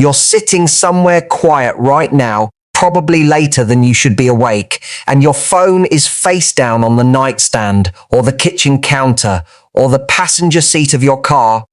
You're sitting somewhere quiet right now, probably later than you should be awake, and your phone is face down on the nightstand or the kitchen counter or the passenger seat of your car,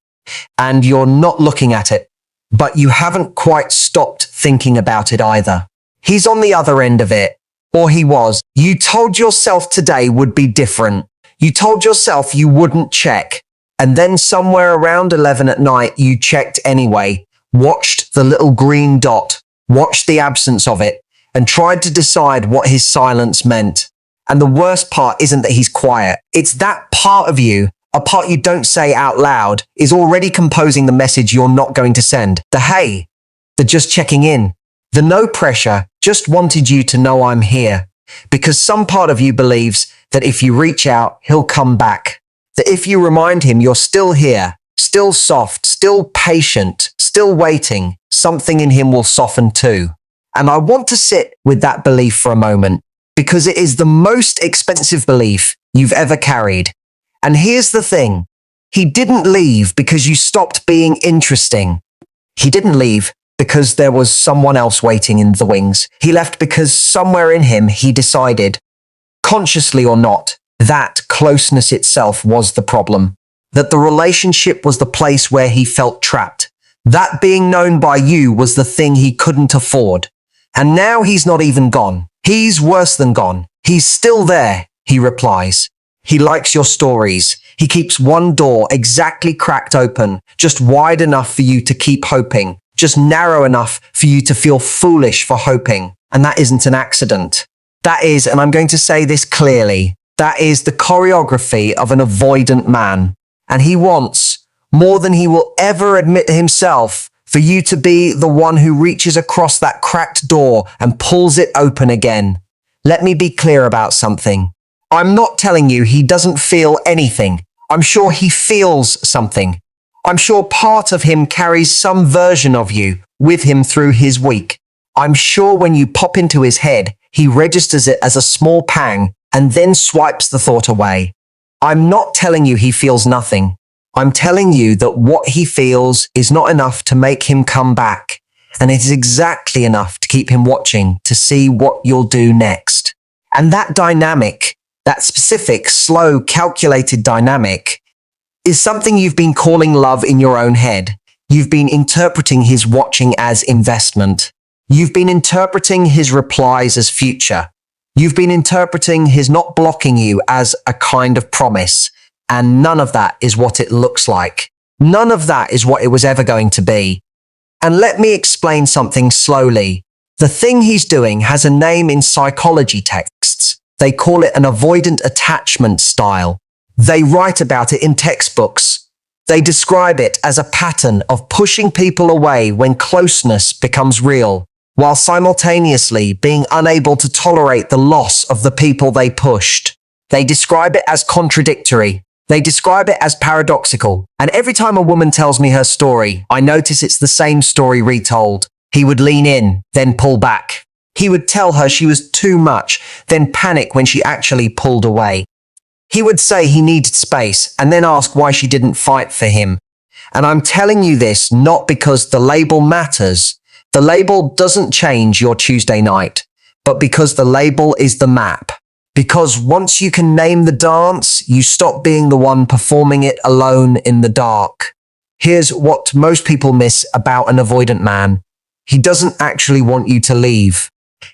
and you're not looking at it. But you haven't quite stopped thinking about it either. He's on the other end of it, or he was. You told yourself today would be different. You told yourself you wouldn't check. And then somewhere around 11 at night, you checked anyway, watched the little green dot, watched the absence of it, and tried to decide what his silence meant. And the worst part isn't that he's quiet. It's that part of you, a part you don't say out loud, is already composing the message you're not going to send. The hey, the just checking in, the no pressure, just wanted you to know I'm here. Because some part of you believes that if you reach out, he'll come back. That if you remind him you're still here, still soft, still patient, still waiting, something in him will soften too. And I want to sit with that belief for a moment, because it is the most expensive belief you've ever carried. And here's the thing. He didn't leave because you stopped being interesting. He didn't leave because there was someone else waiting in the wings. He left because somewhere in him he decided, consciously or not, that closeness itself was the problem. That the relationship was the place where he felt trapped. That being known by you was the thing he couldn't afford. And now he's not even gone. He's worse than gone. He's still there, he replies. He likes your stories. He keeps one door exactly cracked open, just wide enough for you to keep hoping, just narrow enough for you to feel foolish for hoping. And that isn't an accident. That is, and I'm going to say this clearly, that is the choreography of an avoidant man. And he wants, more than he will ever admit to himself, for you to be the one who reaches across that cracked door and pulls it open again. Let me be clear about something. I'm not telling you he doesn't feel anything. I'm sure he feels something. I'm sure part of him carries some version of you with him through his week. I'm sure when you pop into his head, he registers it as a small pang and then swipes the thought away. I'm not telling you he feels nothing. I'm telling you that what he feels is not enough to make him come back, and it is exactly enough to keep him watching to see what you'll do next. And that dynamic, that specific, slow, calculated dynamic, is something you've been calling love in your own head. You've been interpreting his watching as investment. You've been interpreting his replies as future. You've been interpreting his not blocking you as a kind of promise. And none of that is what it looks like. None of that is what it was ever going to be. And let me explain something slowly. The thing he's doing has a name in psychology texts. They call it an avoidant attachment style. They write about it in textbooks. They describe it as a pattern of pushing people away when closeness becomes real, while simultaneously being unable to tolerate the loss of the people they pushed. They describe it as contradictory. They describe it as paradoxical. And every time a woman tells me her story, I notice it's the same story retold. He would lean in, then pull back. He would tell her she was too much, then panic when she actually pulled away. He would say he needed space, and then ask why she didn't fight for him. And I'm telling you this not because the label matters. The label doesn't change your Tuesday night, but because the label is the map. Because once you can name the dance, you stop being the one performing it alone in the dark. Here's what most people miss about an avoidant man. He doesn't actually want you to leave.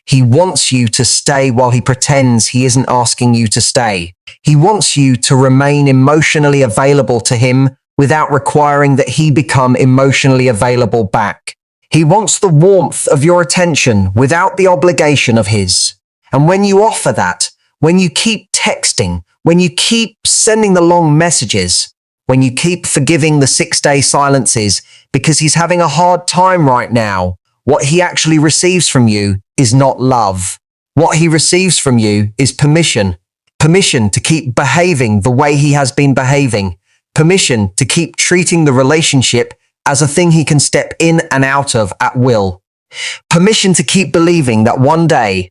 He wants you to stay while he pretends he isn't asking you to stay. He wants you to remain emotionally available to him without requiring that he become emotionally available back. He wants the warmth of your attention without the obligation of his. And when you offer that, when you keep texting, when you keep sending the long messages, when you keep forgiving the 6-day silences because he's having a hard time right now, what he actually receives from you is not love. What he receives from you is permission. Permission to keep behaving the way he has been behaving. Permission to keep treating the relationship as a thing he can step in and out of at will. Permission to keep believing that one day,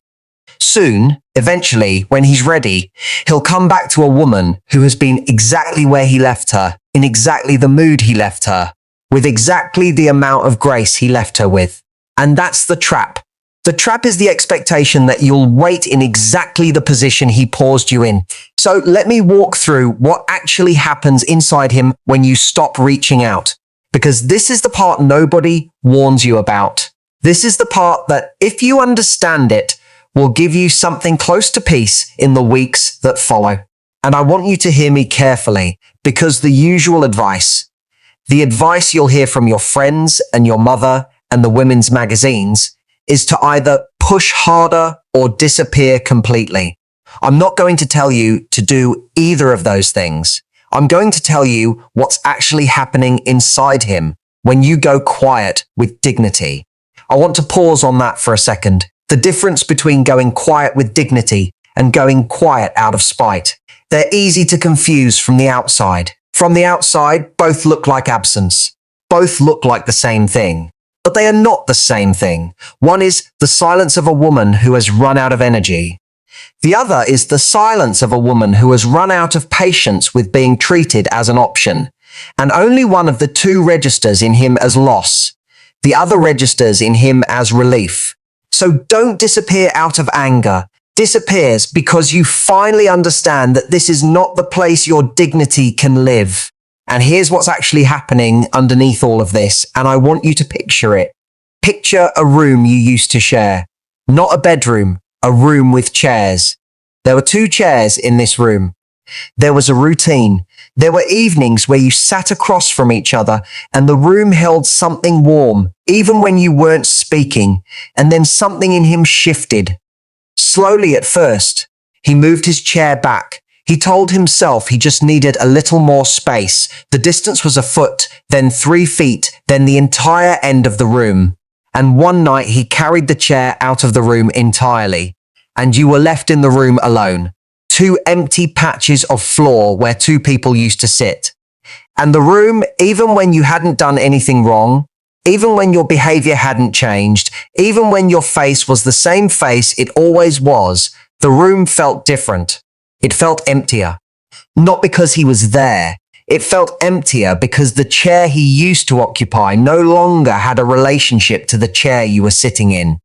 soon, eventually, when he's ready, he'll come back to a woman who has been exactly where he left her, in exactly the mood he left her, with exactly the amount of grace he left her with. And that's the trap. The trap is the expectation that you'll wait in exactly the position he paused you in. So let me walk through what actually happens inside him when you stop reaching out. Because this is the part nobody warns you about. This is the part that, if you understand it, will give you something close to peace in the weeks that follow. And I want you to hear me carefully, because the usual advice, the advice you'll hear from your friends and your mother and the women's magazines, is to either push harder or disappear completely. I'm not going to tell you to do either of those things. I'm going to tell you what's actually happening inside him when you go quiet with dignity. I want to pause on that for a second. The difference between going quiet with dignity and going quiet out of spite. They're easy to confuse from the outside. From the outside, both look like absence. Both look like the same thing. But they are not the same thing. One is the silence of a woman who has run out of energy. The other is the silence of a woman who has run out of patience with being treated as an option. And only one of the two registers in him as loss. The other registers in him as relief. So don't disappear out of anger. Disappears because you finally understand that this is not the place your dignity can live. And here's what's actually happening underneath all of this, and I want you to picture it. Picture a room you used to share. Not a bedroom, a room with chairs. There were 2 chairs in this room. There was a routine. There were evenings where you sat across from each other and the room held something warm, even when you weren't speaking, and then something in him shifted. Slowly at first, he moved his chair back. He told himself he just needed a little more space. The distance was a foot, then 3 feet, then the entire end of the room. And one night he carried the chair out of the room entirely, and you were left in the room alone. 2 empty patches of floor where 2 people used to sit. And the room, even when you hadn't done anything wrong, even when your behavior hadn't changed, even when your face was the same face it always was, the room felt different. It felt emptier. Not because he was there. It felt emptier because the chair he used to occupy no longer had a relationship to the chair you were sitting in.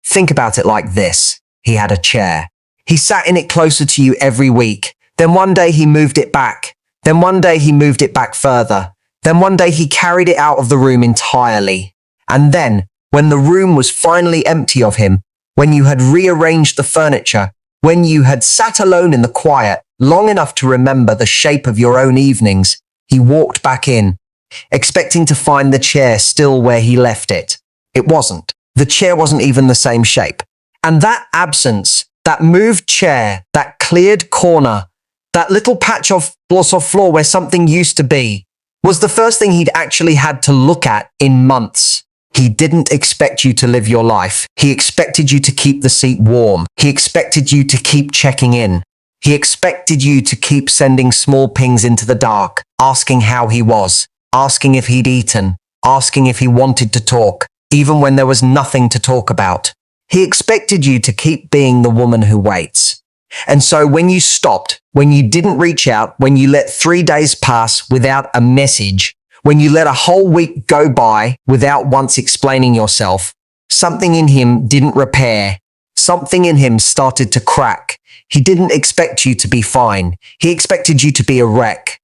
Think about it like this. He had a chair. He sat in it closer to you every week. Then one day he moved it back. Then one day he moved it back further. Then one day he carried it out of the room entirely. And then, when the room was finally empty of him, when you had rearranged the furniture, when you had sat alone in the quiet, long enough to remember the shape of your own evenings, he walked back in, expecting to find the chair still where he left it. It wasn't. The chair wasn't even the same shape. And that absence, that moved chair, that cleared corner, that little patch of floor where something used to be, was the first thing he'd actually had to look at in months. He didn't expect you to live your life. He expected you to keep the seat warm. He expected you to keep checking in. He expected you to keep sending small pings into the dark, asking how he was, asking if he'd eaten, asking if he wanted to talk, even when there was nothing to talk about. He expected you to keep being the woman who waits. And so when you stopped, when you didn't reach out, when you let 3 days pass without a message, when you let a whole week go by without once explaining yourself, something in him didn't repair. Something in him started to crack. He didn't expect you to be fine. He expected you to be a wreck.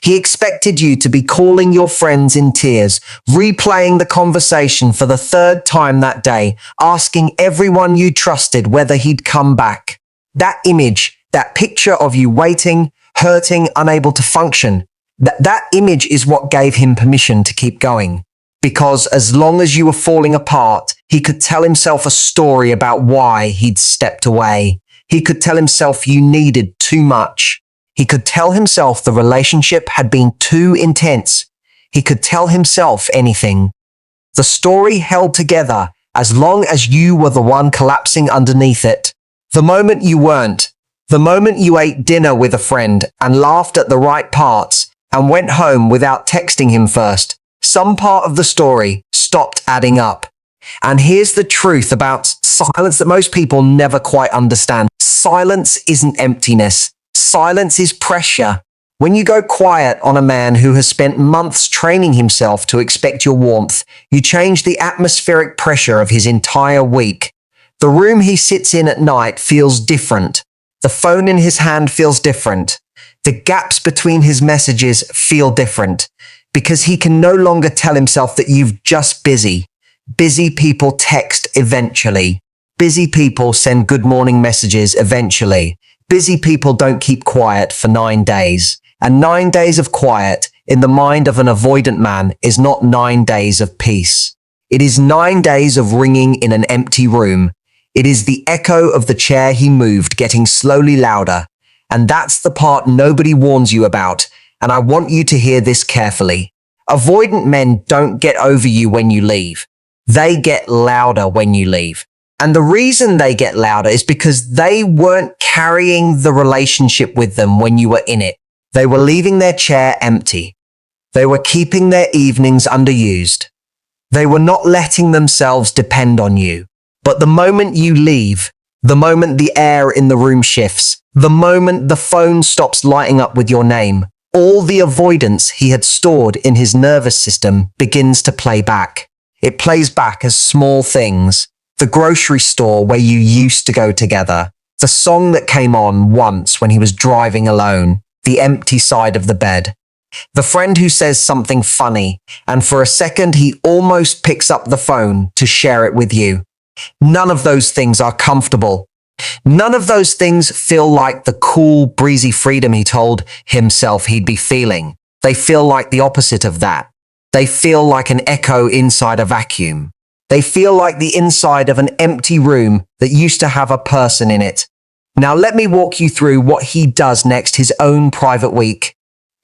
He expected you to be calling your friends in tears, replaying the conversation for the 3rd time that day, asking everyone you trusted whether he'd come back. That image, that picture of you waiting, hurting, unable to function, that image is what gave him permission to keep going. Because as long as you were falling apart, he could tell himself a story about why he'd stepped away. He could tell himself you needed too much. He could tell himself the relationship had been too intense. He could tell himself anything. The story held together as long as you were the one collapsing underneath it. The moment you weren't, the moment you ate dinner with a friend and laughed at the right parts and went home without texting him first, some part of the story stopped adding up. And here's the truth about silence that most people never quite understand. Silence isn't emptiness. Silence is pressure. When you go quiet on a man who has spent months training himself to expect your warmth, you change the atmospheric pressure of his entire week. The room he sits in at night feels different. The phone in his hand feels different. The gaps between his messages feel different because he can no longer tell himself that you've just busy. Busy people text eventually. Busy people send good morning messages eventually. Busy people don't keep quiet for 9 days. And 9 days of quiet in the mind of an avoidant man is not 9 days of peace. It is 9 days of ringing in an empty room. It is the echo of the chair he moved getting slowly louder. And that's the part nobody warns you about. And I want you to hear this carefully. Avoidant men don't get over you when you leave. They get louder when you leave. And the reason they get louder is because they weren't carrying the relationship with them when you were in it. They were leaving their chair empty. They were keeping their evenings underused. They were not letting themselves depend on you. But the moment you leave, the moment the air in the room shifts, the moment the phone stops lighting up with your name, all the avoidance he had stored in his nervous system begins to play back. It plays back as small things. The grocery store where you used to go together. The song that came on once when he was driving alone. The empty side of the bed. The friend who says something funny, and for a second he almost picks up the phone to share it with you. None of those things are comfortable. None of those things feel like the cool, breezy freedom he told himself he'd be feeling. They feel like the opposite of that. They feel like an echo inside a vacuum. They feel like the inside of an empty room that used to have a person in it. Now let me walk you through what he does next his own private week.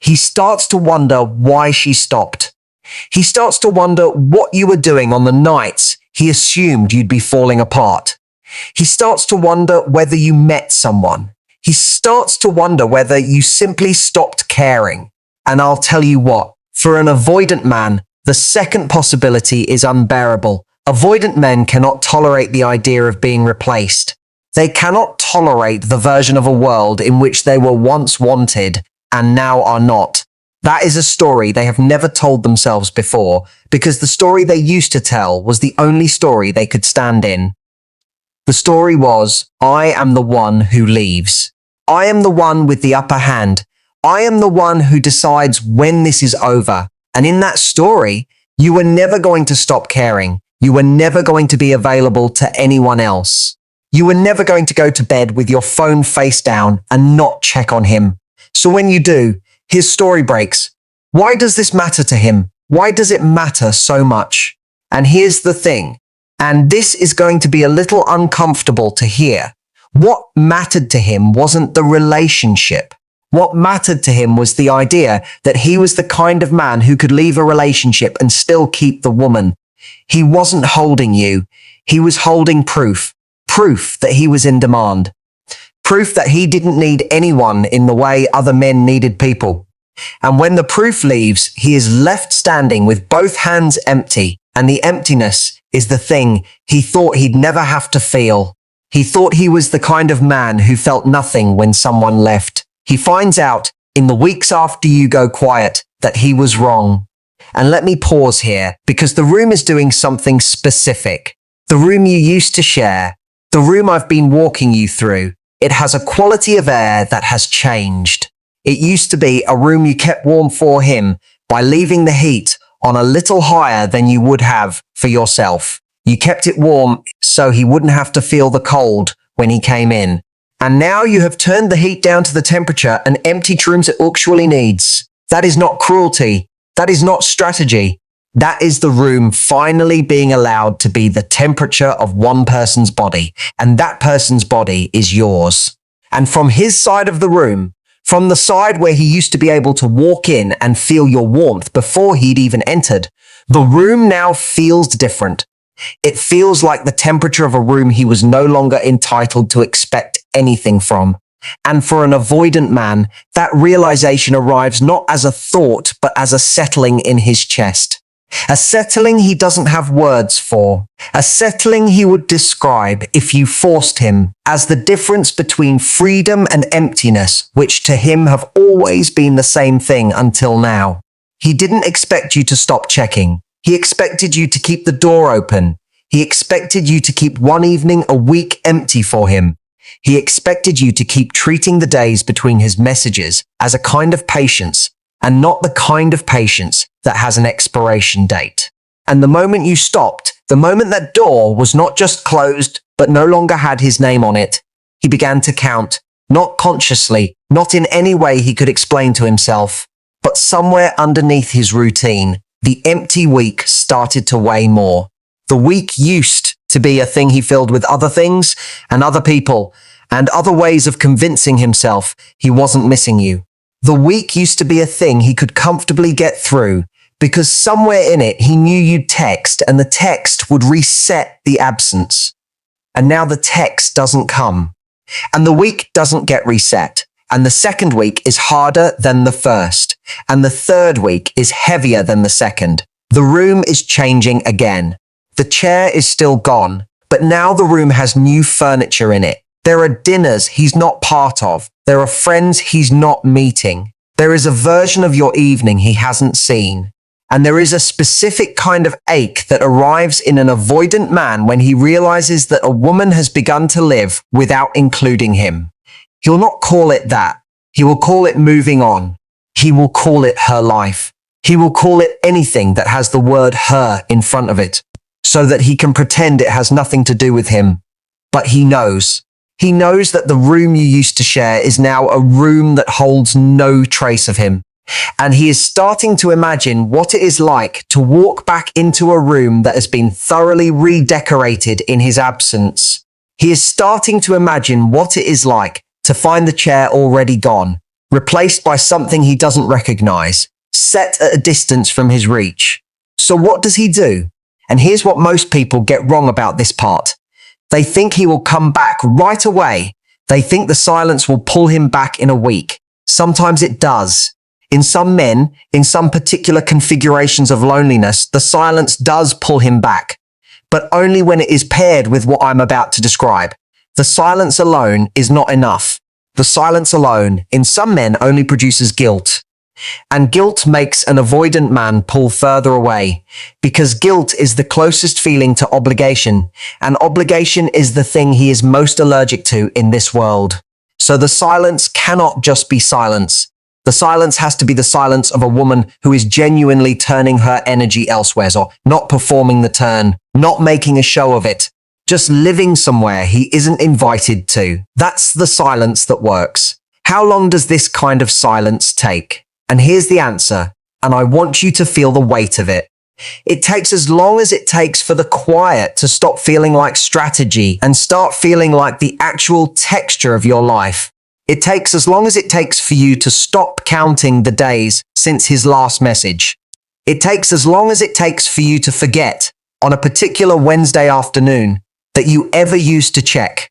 He starts to wonder why she stopped. He starts to wonder what you were doing on the nights he assumed you'd be falling apart. He starts to wonder whether you met someone. He starts to wonder whether you simply stopped caring. And I'll tell you what, for an avoidant man, the second possibility is unbearable. Avoidant men cannot tolerate the idea of being replaced. They cannot tolerate the version of a world in which they were once wanted and now are not. That is a story they have never told themselves before, because the story they used to tell was the only story they could stand in. The story was, I am the one who leaves. I am the one with the upper hand. I am the one who decides when this is over. And in that story, you were never going to stop caring. You were never going to be available to anyone else. You were never going to go to bed with your phone face down and not check on him. So when you do, his story breaks. Why does this matter to him? Why does it matter so much? And here's the thing, and this is going to be a little uncomfortable to hear. What mattered to him wasn't the relationship. What mattered to him was the idea that he was the kind of man who could leave a relationship and still keep the woman. He wasn't holding you. He was holding proof. Proof that he was in demand. Proof that he didn't need anyone in the way other men needed people. And when the proof leaves, he is left standing with both hands empty, and the emptiness is the thing he thought he'd never have to feel. He thought he was the kind of man who felt nothing when someone left. He finds out, in the weeks after you go quiet, that he was wrong. And let me pause here, because the room is doing something specific. The room you used to share, the room I've been walking you through, it has a quality of air that has changed. It used to be a room you kept warm for him by leaving the heat on a little higher than you would have for yourself. You kept it warm so he wouldn't have to feel the cold when he came in. And now you have turned the heat down to the temperature an empty room actually needs. That is not cruelty. That is not strategy. That is the room finally being allowed to be the temperature of one person's body, and that person's body is yours. And from his side of the room, from the side where he used to be able to walk in and feel your warmth before he'd even entered, the room now feels different. It feels like the temperature of a room he was no longer entitled to expect anything from. And for an avoidant man, that realization arrives not as a thought, but as a settling in his chest. A settling he doesn't have words for. A settling he would describe, if you forced him, as the difference between freedom and emptiness, which to him have always been the same thing until now. He didn't expect you to stop checking. He expected you to keep the door open. He expected you to keep one evening a week empty for him. He expected you to keep treating the days between his messages as a kind of patience, and not the kind of patience that has an expiration date. And the moment you stopped, the moment that door was not just closed, but no longer had his name on it, he began to count, not consciously, not in any way he could explain to himself, but somewhere underneath his routine, the empty week started to weigh more. The week used to be a thing he filled with other things and other people and other ways of convincing himself he wasn't missing you. The week used to be a thing he could comfortably get through because somewhere in it he knew you'd text and the text would reset the absence. And now the text doesn't come. And the week doesn't get reset. And the second week is harder than the first. And the third week is heavier than the second. The room is changing again. The chair is still gone, but now the room has new furniture in it. There are dinners he's not part of. There are friends he's not meeting. There is a version of your evening he hasn't seen. And there is a specific kind of ache that arrives in an avoidant man when he realizes that a woman has begun to live without including him. He'll not call it that. He will call it moving on. He will call it her life. He will call it anything that has the word her in front of it, so that he can pretend it has nothing to do with him. But he knows. He knows that the room you used to share is now a room that holds no trace of him. And he is starting to imagine what it is like to walk back into a room that has been thoroughly redecorated in his absence. He is starting to imagine what it is like to find the chair already gone, replaced by something he doesn't recognize, set at a distance from his reach. So what does he do? And here's what most people get wrong about this part. They think he will come back right away. They think the silence will pull him back in a week. Sometimes it does. In some men, in some particular configurations of loneliness, the silence does pull him back, but only when it is paired with what I'm about to describe. The silence alone is not enough. The silence alone, in some men, only produces guilt. And guilt makes an avoidant man pull further away, because guilt is the closest feeling to obligation, and obligation is the thing he is most allergic to in this world. So the silence cannot just be silence. The silence has to be the silence of a woman who is genuinely turning her energy elsewhere, or not performing the turn, not making a show of it, just living somewhere he isn't invited to. That's the silence that works. How long does this kind of silence take? And here's the answer, and I want you to feel the weight of it. It takes as long as it takes for the quiet to stop feeling like strategy and start feeling like the actual texture of your life. It takes as long as it takes for you to stop counting the days since his last message. It takes as long as it takes for you to forget, on a particular Wednesday afternoon, that you ever used to check.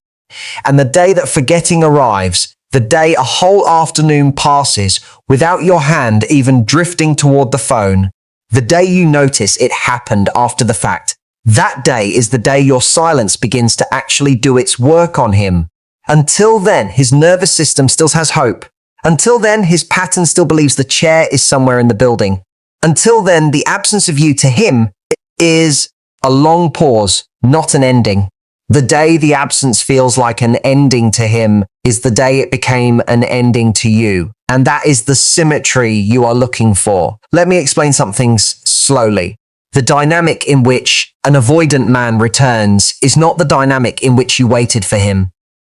And the day that forgetting arrives, the day a whole afternoon passes without your hand even drifting toward the phone, the day you notice it happened after the fact, that day is the day your silence begins to actually do its work on him. Until then, his nervous system still has hope. Until then, his pattern still believes the chair is somewhere in the building. Until then, the absence of you to him is a long pause, not an ending. The day the absence feels like an ending to him is the day it became an ending to you. And that is the symmetry you are looking for. Let me explain something slowly. The dynamic in which an avoidant man returns is not the dynamic in which you waited for him.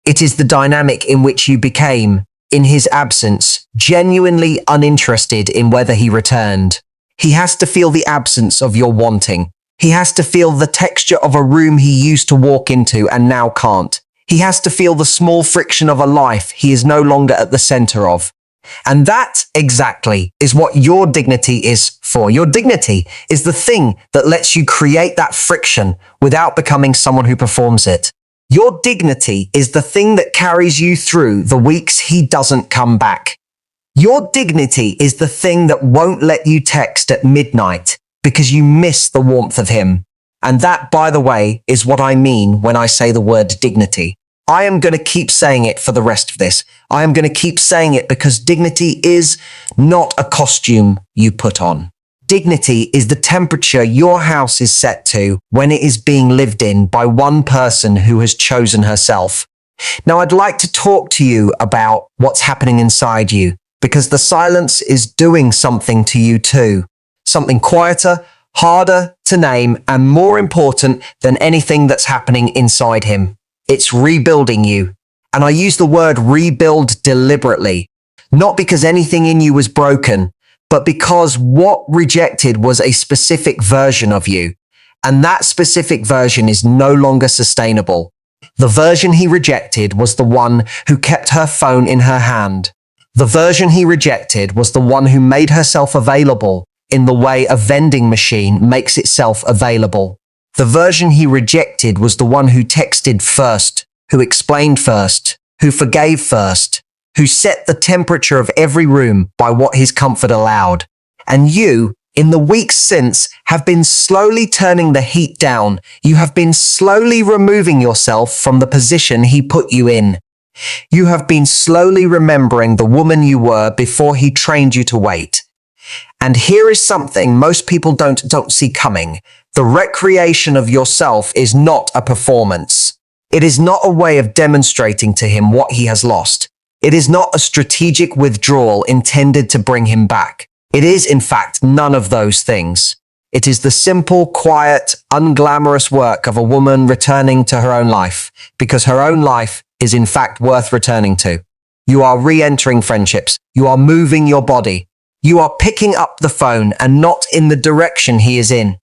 It is the dynamic in which you became, in his absence, genuinely uninterested in whether he returned. He has to feel the absence of your wanting. He has to feel the texture of a room he used to walk into and now can't. He has to feel the small friction of a life he is no longer at the center of. And that exactly is what your dignity is for. Your dignity is the thing that lets you create that friction without becoming someone who performs it. Your dignity is the thing that carries you through the weeks he doesn't come back. Your dignity is the thing that won't let you text at midnight because you miss the warmth of him. And that, by the way, is what I mean when I say the word dignity. I am going to keep saying it for the rest of this. I am going to keep saying it because dignity is not a costume you put on. Dignity is the temperature your house is set to when it is being lived in by one person who has chosen herself. Now, I'd like to talk to you about what's happening inside you, because the silence is doing something to you too. Something quieter, harder to name, and more important than anything that's happening inside him. It's rebuilding you. And I use the word rebuild deliberately, not because anything in you was broken, but because what rejected was a specific version of you. And that specific version is no longer sustainable. The version he rejected was the one who kept her phone in her hand. The version he rejected was the one who made herself available in the way a vending machine makes itself available. The version he rejected was the one who texted first, who explained first, who forgave first, who set the temperature of every room by what his comfort allowed. And you, in the weeks since, have been slowly turning the heat down. You have been slowly removing yourself from the position he put you in. You have been slowly remembering the woman you were before he trained you to wait. And here is something most people don't see coming. The recreation of yourself is not a performance. It is not a way of demonstrating to him what he has lost. It is not a strategic withdrawal intended to bring him back. It is, in fact, none of those things. It is the simple, quiet, unglamorous work of a woman returning to her own life, because her own life is in fact worth returning to. You are re-entering friendships. You are moving your body. You are picking up the phone and not in the direction he is in.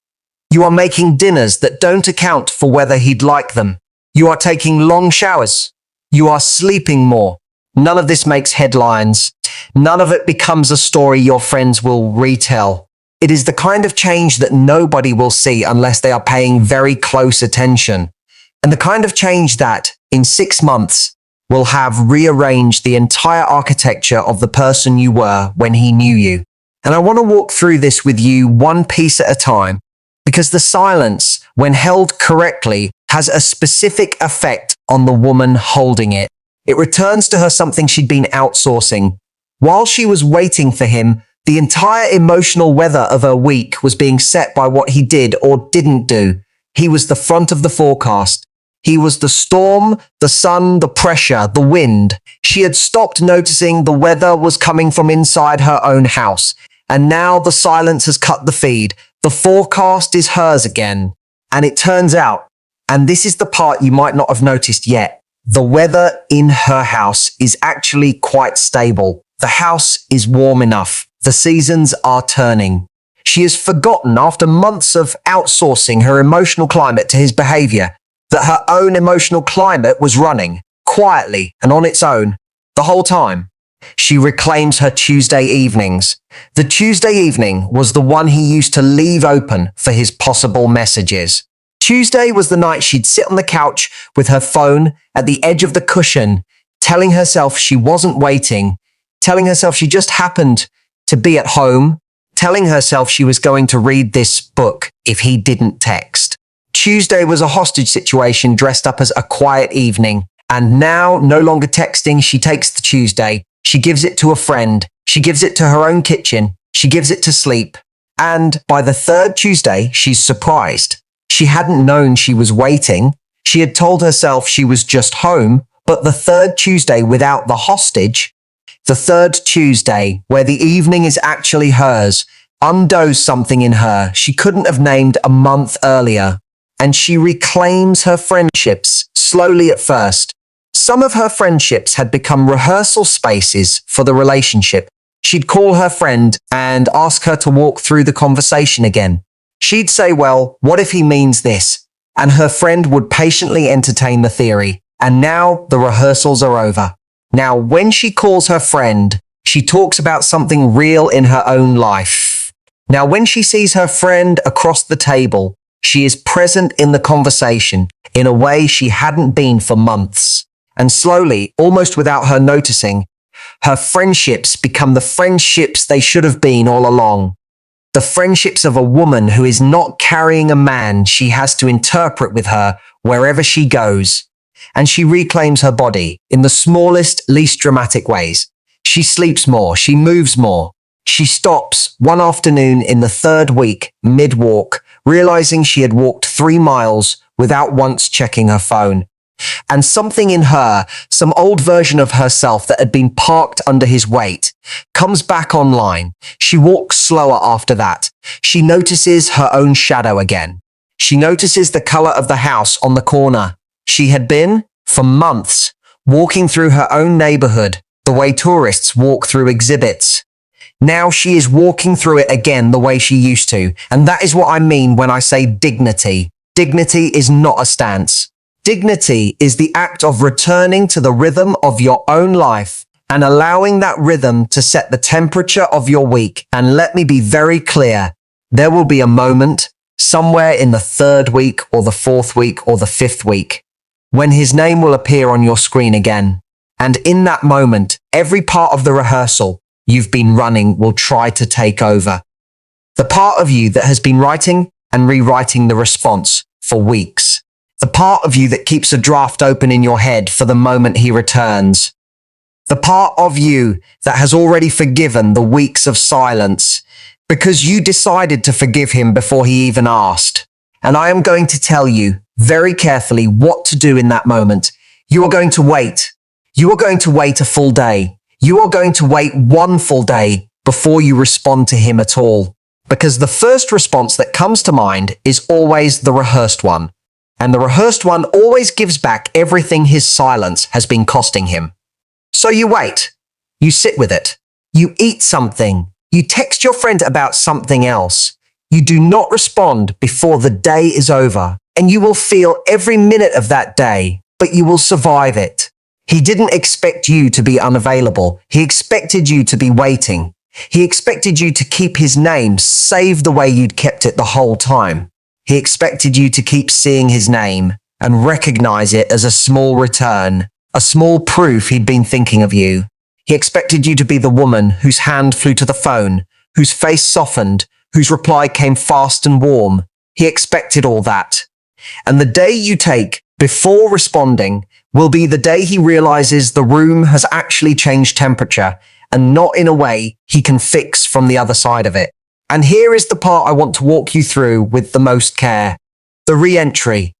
You are making dinners that don't account for whether he'd like them. You are taking long showers. You are sleeping more. None of this makes headlines. None of it becomes a story your friends will retell. It is the kind of change that nobody will see unless they are paying very close attention. And the kind of change that, in 6 months, will have rearranged the entire architecture of the person you were when he knew you. And I want to walk through this with you one piece at a time, because the silence, when held correctly, has a specific effect on the woman holding it. It returns to her something she'd been outsourcing. While she was waiting for him, the entire emotional weather of her week was being set by what he did or didn't do. He was the front of the forecast. He was the storm, the sun, the pressure, the wind. She had stopped noticing the weather was coming from inside her own house. And now the silence has cut the feed. The forecast is hers again. And it turns out, and this is the part you might not have noticed yet, the weather in her house is actually quite stable. The house is warm enough. The seasons are turning. She has forgotten, after months of outsourcing her emotional climate to his behavior, that her own emotional climate was running, quietly and on its own, the whole time. She reclaims her Tuesday evenings. The Tuesday evening was the one he used to leave open for his possible messages. Tuesday was the night she'd sit on the couch with her phone at the edge of the cushion, telling herself she wasn't waiting, telling herself she just happened to be at home, telling herself she was going to read this book if he didn't text. Tuesday was a hostage situation dressed up as a quiet evening. And now, no longer texting, she takes the Tuesday. She gives it to a friend. She gives it to her own kitchen. She gives it to sleep. And by the third Tuesday, she's surprised. She hadn't known she was waiting. She had told herself she was just home. But the third Tuesday without the hostage, the third Tuesday where the evening is actually hers, undoes something in her she couldn't have named a month earlier. And she reclaims her friendships, slowly at first. Some of her friendships had become rehearsal spaces for the relationship. She'd call her friend and ask her to walk through the conversation again. She'd say, well, what if he means this? And her friend would patiently entertain the theory. And now the rehearsals are over. Now, when she calls her friend, she talks about something real in her own life. Now, when she sees her friend across the table, she is present in the conversation in a way she hadn't been for months. And slowly, almost without her noticing, her friendships become the friendships they should have been all along. The friendships of a woman who is not carrying a man she has to interpret with her wherever she goes. And she reclaims her body in the smallest, least dramatic ways. She sleeps more. She moves more. She stops one afternoon in the third week, mid-walk, realizing she had walked 3 miles without once checking her phone. And something in her, some old version of herself that had been parked under his weight, comes back online. She walks slower after that. She notices her own shadow again. She notices the color of the house on the corner. She had been, for months, walking through her own neighborhood, the way tourists walk through exhibits. Now she is walking through it again the way she used to. And that is what I mean when I say dignity. Dignity is not a stance. Dignity is the act of returning to the rhythm of your own life and allowing that rhythm to set the temperature of your week. And let me be very clear, there will be a moment somewhere in the 3rd week or the 4th week or the 5th week when his name will appear on your screen again. And in that moment, every part of the rehearsal you've been running will try to take over. The part of you that has been writing and rewriting the response for weeks. The part of you that keeps a draft open in your head for the moment he returns. The part of you that has already forgiven the weeks of silence because you decided to forgive him before he even asked. And I am going to tell you very carefully what to do in that moment. You are going to wait. You are going to wait a full day. You are going to wait 1 full day before you respond to him at all. Because the first response that comes to mind is always the rehearsed one. And the rehearsed one always gives back everything his silence has been costing him. So you wait. You sit with it. You eat something. You text your friend about something else. You do not respond before the day is over. And you will feel every minute of that day, but you will survive it. He didn't expect you to be unavailable. He expected you to be waiting. He expected you to keep his name saved the way you'd kept it the whole time. He expected you to keep seeing his name and recognize it as a small return, a small proof he'd been thinking of you. He expected you to be the woman whose hand flew to the phone, whose face softened, whose reply came fast and warm. He expected all that. And the day you take before responding will be the day he realizes the room has actually changed temperature and not in a way he can fix from the other side of it. And here is the part I want to walk you through with the most care. The re-entry.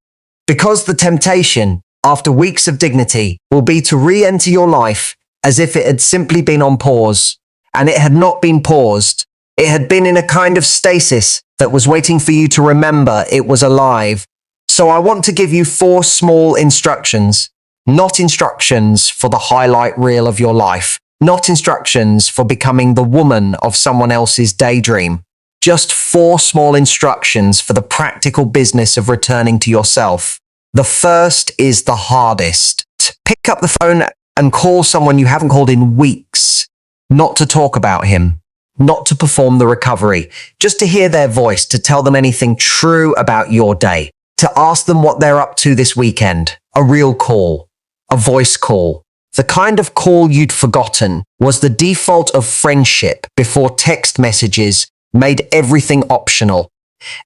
Because the temptation, after weeks of dignity, will be to re-enter your life as if it had simply been on pause. And it had not been paused. It had been in a kind of stasis that was waiting for you to remember it was alive. So I want to give you 4 small instructions. Not instructions for the highlight reel of your life. Not instructions for becoming the woman of someone else's daydream. Just 4 small instructions for the practical business of returning to yourself. The first is the hardest. Pick up the phone and call someone you haven't called in weeks. Not to talk about him. Not to perform the recovery. Just to hear their voice, to tell them anything true about your day. To ask them what they're up to this weekend. A real call. A voice call. The kind of call you'd forgotten was the default of friendship before text messages made everything optional.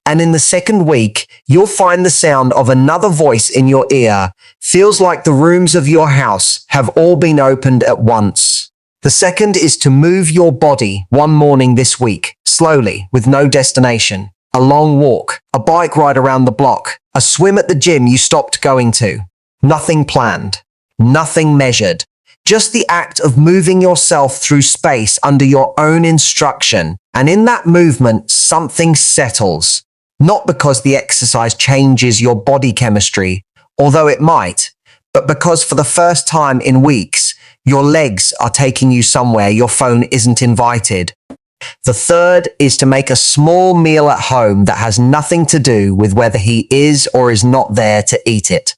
And in the second week, you'll find the sound of another voice in your ear feels like the rooms of your house have all been opened at once. The second is to move your body one morning this week, slowly, with no destination. A long walk, a bike ride around the block, a swim at the gym you stopped going to. Nothing planned. Nothing measured. Just the act of moving yourself through space under your own instruction. And in that movement, something settles. Not because the exercise changes your body chemistry, although it might, but because for the first time in weeks, your legs are taking you somewhere your phone isn't invited. The third is to make a small meal at home that has nothing to do with whether he is or is not there to eat it.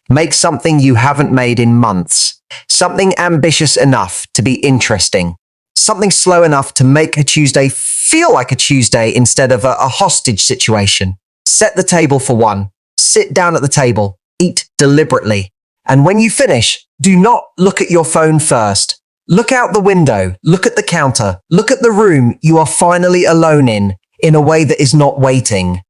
Make something you haven't made in months. Something ambitious enough to be interesting. Something slow enough to make a Tuesday feel like a Tuesday instead of a hostage situation. Set the table for one. Sit down at the table. Eat deliberately. And when you finish, do not look at your phone first. Look out the window. Look at the counter. Look at the room you are finally alone in. in a way that is not waiting.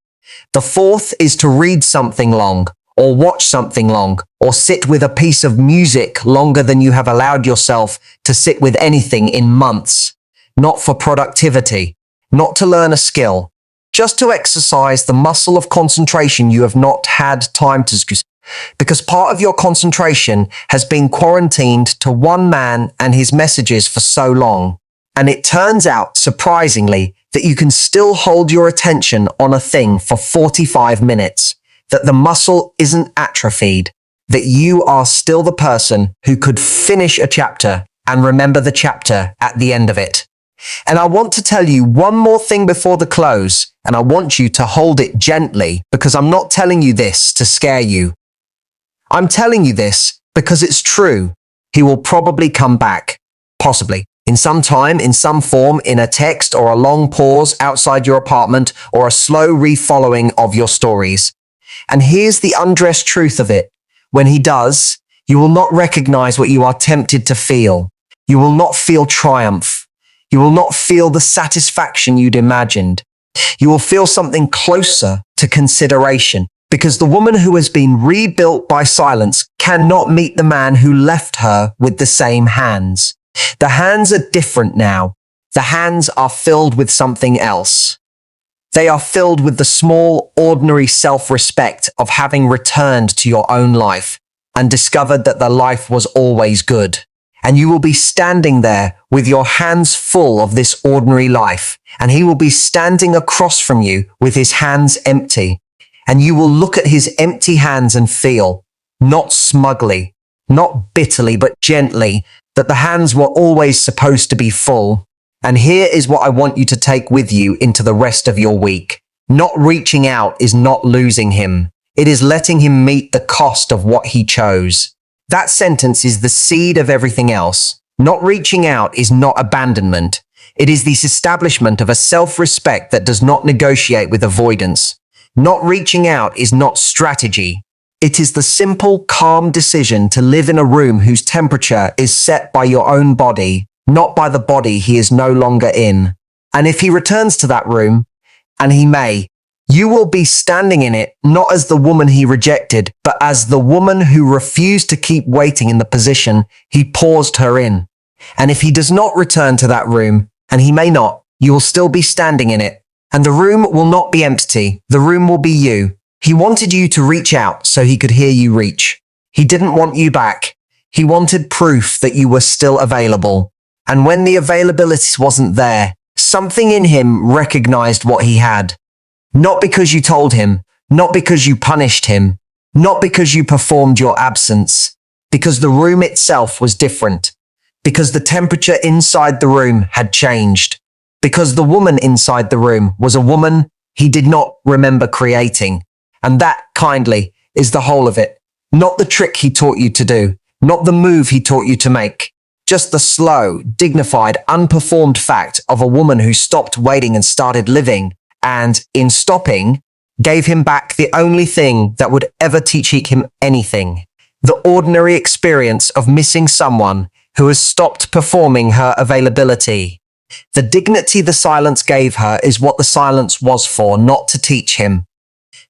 The fourth is to read something long, or watch something long, or sit with a piece of music longer than you have allowed yourself to sit with anything in months. Not for productivity, not to learn a skill, just to exercise the muscle of concentration you have not had time to, because part of your concentration has been quarantined to one man and his messages for so long. And it turns out, surprisingly, that you can still hold your attention on a thing for 45 minutes, that the muscle isn't atrophied, that you are still the person who could finish a chapter and remember the chapter at the end of it. And I want to tell you one more thing before the close, and I want you to hold it gently because I'm not telling you this to scare you. I'm telling you this because it's true. He will probably come back, possibly, in some time, in some form, in a text or a long pause outside your apartment or a slow refollowing of your stories. And here's the undressed truth of it. When he does, you will not recognize what you are tempted to feel. You will not feel triumph. You will not feel the satisfaction you'd imagined. You will feel something closer to consideration, because the woman who has been rebuilt by silence cannot meet the man who left her with the same hands. The hands are different now. The hands are filled with something else. They are filled with the small, ordinary self-respect of having returned to your own life and discovered that the life was always good. And you will be standing there with your hands full of this ordinary life, and he will be standing across from you with his hands empty. And you will look at his empty hands and feel, not smugly, not bitterly, but gently, that the hands were always supposed to be full. And here is what I want you to take with you into the rest of your week. Not reaching out is not losing him. It is letting him meet the cost of what he chose. That sentence is the seed of everything else. Not reaching out is not abandonment. It is the establishment of a self-respect that does not negotiate with avoidance. Not reaching out is not strategy. It is the simple, calm decision to live in a room whose temperature is set by your own body, not by the body he is no longer in. And if he returns to that room, and he may, you will be standing in it not as the woman he rejected, but as the woman who refused to keep waiting in the position he paused her in. And if he does not return to that room, and he may not, you will still be standing in it. And the room will not be empty. The room will be you. He wanted you to reach out so he could hear you reach. He didn't want you back. He wanted proof that you were still available. And when the availability wasn't there, something in him recognized what he had. Not because you told him, not because you punished him, not because you performed your absence, because the room itself was different, because the temperature inside the room had changed, because the woman inside the room was a woman he did not remember creating. And that, kindly, is the whole of it. Not the trick he taught you to do, not the move he taught you to make, just the slow, dignified, unperformed fact of a woman who stopped waiting and started living, and, in stopping, gave him back the only thing that would ever teach him anything. The ordinary experience of missing someone who has stopped performing her availability. The dignity the silence gave her is what the silence was for, not to teach him.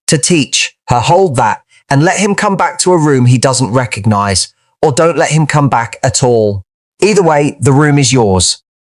To teach her, hold that, and let him come back to a room he doesn't recognize, or don't let him come back at all. Either way, the room is yours.